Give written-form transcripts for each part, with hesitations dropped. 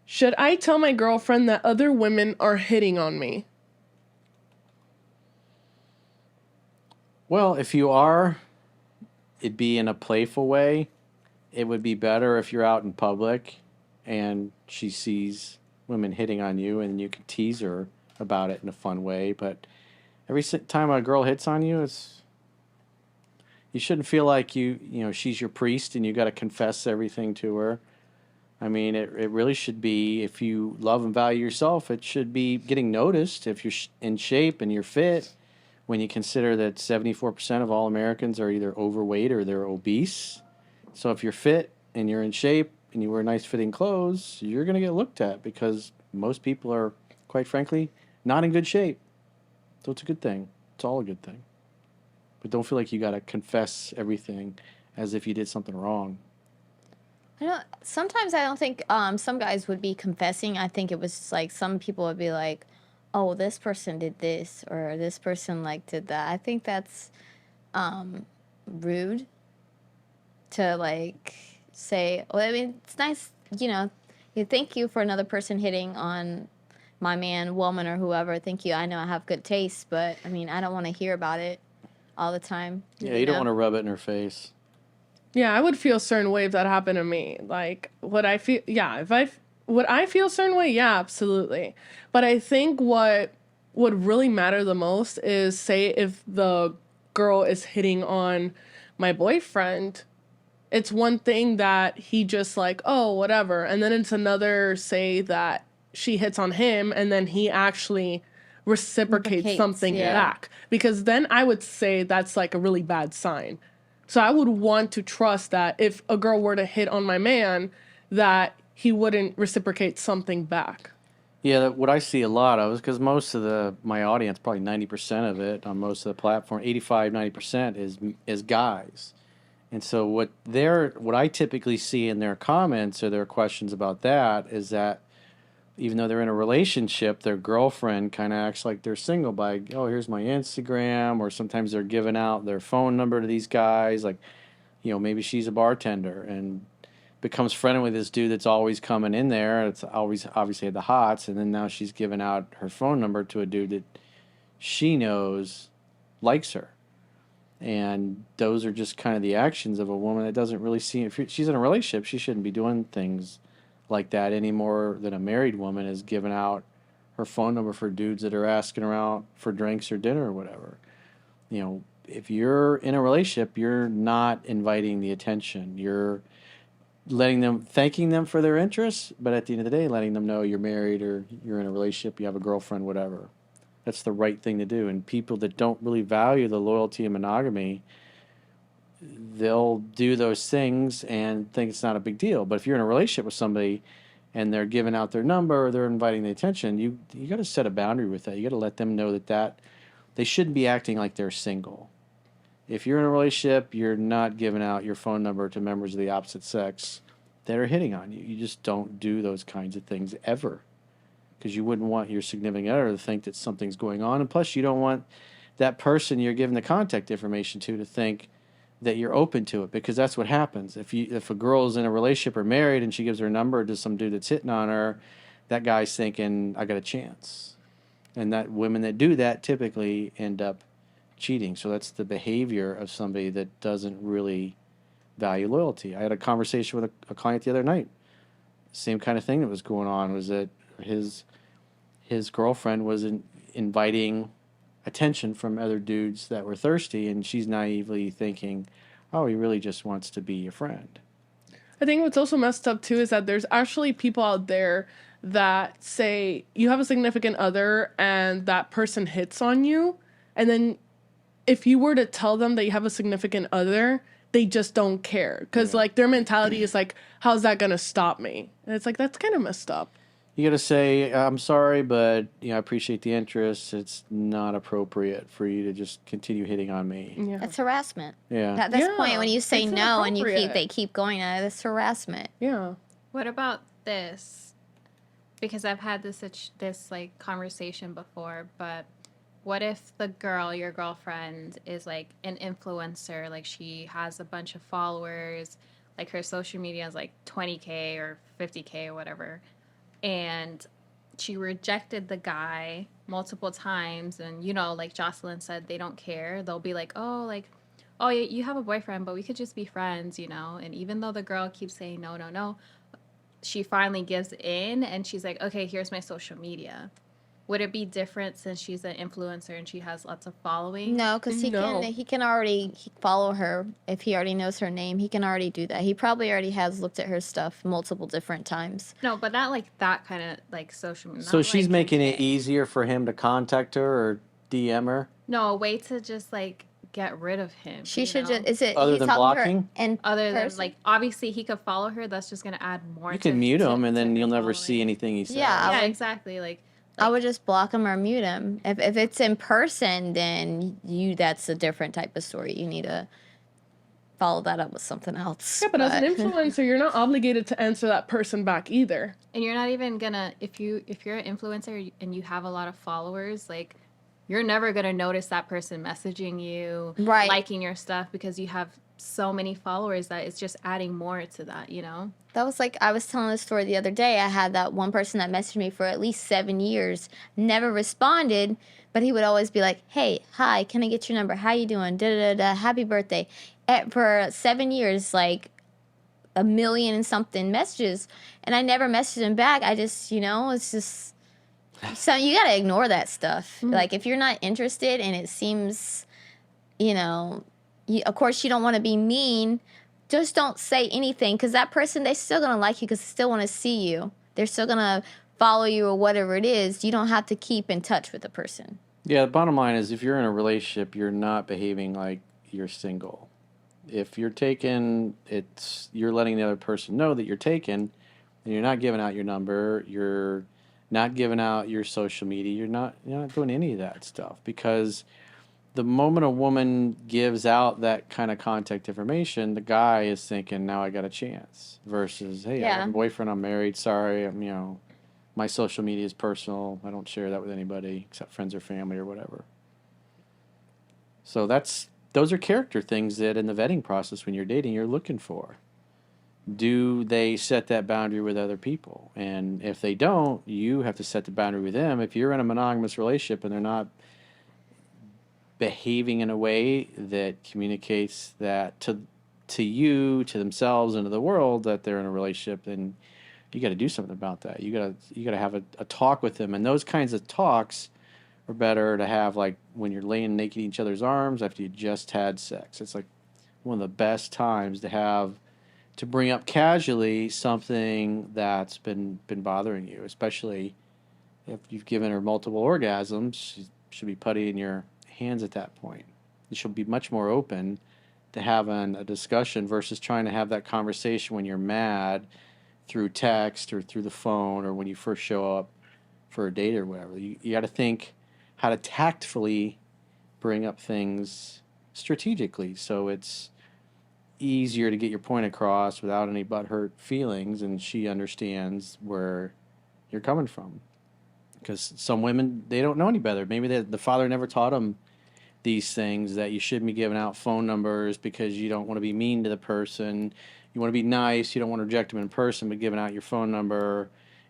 Should I tell my girlfriend that other women are hitting on me? Well, if you are, it'd be in a playful way. It would be better if you're out in public and she sees women hitting on you and you can tease her about it in a fun way. But every time a girl hits on you, it's you shouldn't feel like she's your priest and you got to confess everything to her. I mean, it really should be, if you love and value yourself, it should be getting noticed if you're in shape and you're fit. When you consider that 74% of all Americans are either overweight or they're obese. So if you're fit and you're in shape and you wear nice fitting clothes, you're going to get looked at because most people are, quite frankly, not in good shape. So it's a good thing. It's all a good thing. But don't feel like you got to confess everything as if you did something wrong. Sometimes I don't think some guys would be confessing. I think it was like some people would be like, oh, this person did this or this person like did that. I think that's rude to like say, well, I mean, it's nice, you thank you for another person hitting on my man, woman, or whoever. Thank you. I know I have good taste, but I mean, I don't want to hear about it all the time. Yeah, you don't want to rub it in her face. Yeah, I would feel a certain way if that happened to me. Like, would I feel, would I feel a certain way? Yeah, absolutely. But I think what would really matter the most is, say, if the girl is hitting on my boyfriend, it's one thing that he just like, oh, whatever. And then it's another, say, that she hits on him and then he actually reciprocates something back. Because then I would say that's like a really bad sign. So I would want to trust that if a girl were to hit on my man, that he wouldn't reciprocate something back. Yeah, what I see a lot of is because most of my audience, probably 90% of it on most of the platform, 85, 90% is guys. And so what I typically see in their comments or their questions about that is that even though they're in a relationship, their girlfriend kind of acts like they're single by, oh, here's my Instagram, or sometimes they're giving out their phone number to these guys. Like, maybe she's a bartender and becomes friendly with this dude that's always coming in there. It's always obviously at the hots, and then now she's giving out her phone number to a dude that she knows likes her. And those are just kind of the actions of a woman that doesn't really see. If she's in a relationship, she shouldn't be doing things like that any more than a married woman is giving out her phone number for dudes that are asking her out for drinks or dinner or whatever. If you're in a relationship, you're not inviting the attention. You're thanking them for their interests, but at the end of the day, letting them know you're married or you're in a relationship, you have a girlfriend, whatever. That's the right thing to do. And people that don't really value the loyalty and monogamy, they'll do those things and think it's not a big deal. But if you're in a relationship with somebody and they're giving out their number or they're inviting the attention, you got to set a boundary with that. You got to let them know that they shouldn't be acting like they're single. If you're in a relationship, you're not giving out your phone number to members of the opposite sex that are hitting on you. You just don't do those kinds of things ever, because you wouldn't want your significant other to think that something's going on. And plus, you don't want that person you're giving the contact information to think that you're open to it, because that's what happens. If a girl's in a relationship or married and she gives her number to some dude that's hitting on her, that guy's thinking, I got a chance. And that women that do that typically end up cheating. So that's the behavior of somebody that doesn't really value loyalty. I had a conversation with a client the other night. Same kind of thing that was going on was that his girlfriend was inviting attention from other dudes that were thirsty, and she's naively thinking, oh, he really just wants to be your friend. I think what's also messed up too is that there's actually people out there that say you have a significant other and that person hits on you, and then if you were to tell them that you have a significant other, they just don't care. Because, like, their mentality is like, how's that going to stop me? And it's like, that's kind of messed up. You got to say, I'm sorry, but, I appreciate the interest. It's not appropriate for you to just continue hitting on me. Yeah. That's harassment. Yeah. At this point, when you say no and they keep going at it, it's harassment. Yeah. What about this? Because I've had this like conversation before, but what if the girl, your girlfriend, is like an influencer, like she has a bunch of followers, like her social media is like 20K or 50K or whatever, and she rejected the guy multiple times. And, you know, like Jocelyne said, they don't care. They'll be like, oh, like, oh, you have a boyfriend, but we could just be friends, you know? And even though the girl keeps saying no, no, no, she finally gives in and she's like, okay, here's my social media. Would it be different since she's an influencer and she has lots of following? No, because No. he can already follow her if he already knows her name. He can already do that. He probably already has looked at her stuff multiple different times. No, but not like that kind of like social. So Not she's like making it content. easier for him to contact her or DM her, No, a way to just like get rid of him. She you should know? just, is it, other he's than talking to her blocking. in Other than person? like, obviously he could follow her. That's just gonna add more. You can mute him, and then her you'll never see following. anything he says. Yeah, I Yeah, would- exactly. Like I would just block him or mute him. If it's in person, then that's a different type of story. You need to follow that up with something else. Yeah, but as an influencer, you're not obligated to answer that person back either. and you're not even gonna if you're an influencer and you have a lot of followers, like you're never gonna notice that person messaging you, Right. liking your stuff because you have so many followers that it's just adding more to that, you know? That was like, I was telling this story the other day. I had that one person that messaged me for at least 7 years, never responded, but he would always be like, hey, hi, can I get your number? How you doing? Da-da-da-da, happy birthday. For 7 years, like 1,000,000 and something messages, and I never messaged him back. I just, it's just, so you got to ignore that stuff. Like, if you're not interested and it seems, of course you don't want to be mean, just don't say anything, because that person, they're still going to like you because they still want to see you. They're still going to follow you or whatever it is. You don't have to keep in touch with the person. Yeah, the bottom line is if you're in a relationship, you're not behaving like you're single. If you're taken, you're letting the other person know that you're taken, and you're not giving out your number, you're not giving out your social media, you're not doing any of that stuff, because the moment a woman gives out that kind of contact information, the guy is thinking, now I got a chance, versus, hey, I have a boyfriend, I'm married, sorry, my social media is personal, I don't share that with anybody except friends or family or whatever. So those are character things that in the vetting process when you're dating you're looking for. Do they set that boundary with other people? And if they don't, you have to set the boundary with them. If you're in a monogamous relationship and they're not behaving in a way that communicates that to you, to themselves, and to the world that they're in a relationship, then you got to do something about that. You got to have a talk with them, and those kinds of talks are better to have like when you're laying naked in each other's arms after you just had sex. It's like one of the best times to bring up casually something that's been bothering you, especially if you've given her multiple orgasms. She should be putty in your hands at that point. She'll be much more open to having a discussion versus trying to have that conversation when you're mad through text or through the phone or when you first show up for a date or whatever. You got to think how to tactfully bring up things strategically so it's easier to get your point across without any butthurt feelings, and she understands where you're coming from. Because some women, they don't know any better. Maybe the father never taught them these things, that you shouldn't be giving out phone numbers because you don't want to be mean to the person. You want to be nice. You don't want to reject them in person, but giving out your phone number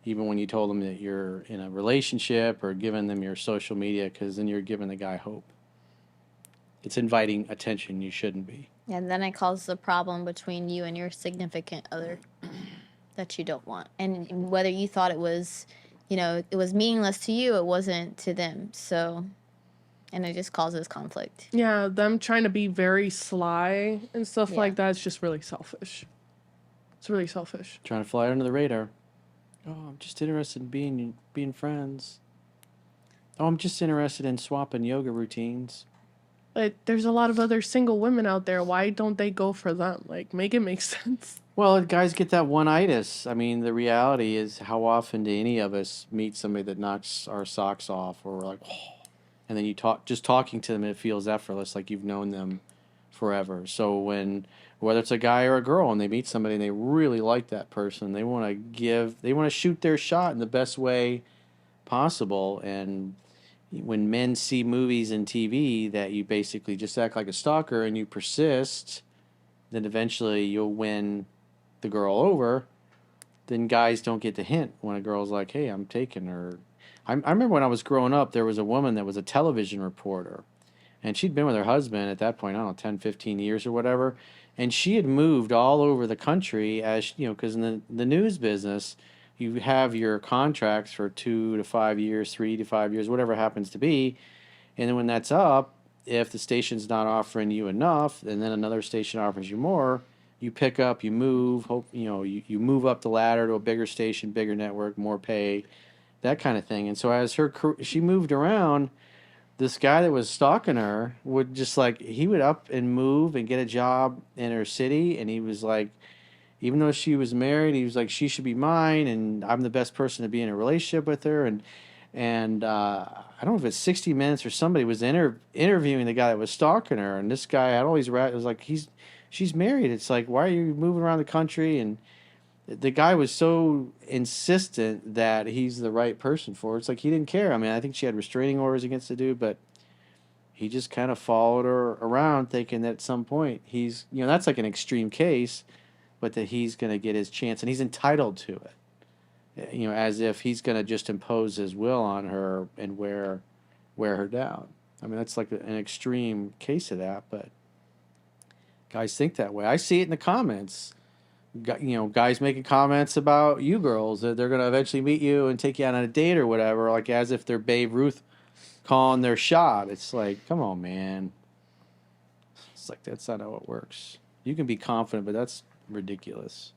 even when you told them that you're in a relationship, or giving them your social media, because then you're giving the guy hope. It's inviting attention you shouldn't be. And then it causes a problem between you and your significant other that you don't want. And whether you thought it was, it was meaningless to you, it wasn't to them. So, and it just causes conflict. Yeah, them trying to be very sly and stuff Yeah. like that is just really selfish. It's really selfish. Trying to fly under the radar. Oh, I'm just interested in being friends. Oh, I'm just interested in swapping yoga routines. Like, there's a lot of other single women out there. Why don't they go for them? Like, make it make sense. Well, guys get that one-itis. I mean, the reality is, how often do any of us meet somebody that knocks our socks off, or we're like, oh, and then just talking to them, it feels effortless, like you've known them forever. So whether it's a guy or a girl, and they meet somebody and they really like that person, they want to shoot their shot in the best way possible. And when men see movies and TV that you basically just act like a stalker and you persist, then eventually you'll win the girl over, then guys don't get the hint when a girl's like, hey, I'm taking her. I remember when I was growing up, there was a woman that was a television reporter, and she'd been with her husband at that point, I don't know, 10, 15 years or whatever. And she had moved all over the country as, because in the news business, you have your contracts for 2 to 5 years, 3 to 5 years, whatever it happens to be. And then when that's up, if the station's not offering you enough, and then another station offers you more, you pick up, you move, hope, you move up the ladder to a bigger station, bigger network, more pay, that kind of thing. And so as she moved around, this guy that was stalking her would just like, he would up and move and get a job in her city, and he was like, even though she was married, he was like, she should be mine, and I'm the best person to be in a relationship with her. And I don't know if it's 60 Minutes or somebody was interviewing the guy that was stalking her, and this guy had all these it was like, she's married. It's like, why are you moving around the country? And the guy was so insistent that he's the right person for her. It's like he didn't care. I mean, I think she had restraining orders against the dude, but he just kind of followed her around, thinking that at some point he's, that's like an extreme case, but that he's going to get his chance and he's entitled to it. As if he's going to just impose his will on her and wear her down. I mean, that's like an extreme case of that, but guys think that way. I see it in the comments. Guys making comments about you girls that they're going to eventually meet you and take you out on a date or whatever, like as if they're Babe Ruth calling their shot. It's like, come on, man. It's like, that's not how it works. You can be confident, but that's ridiculous.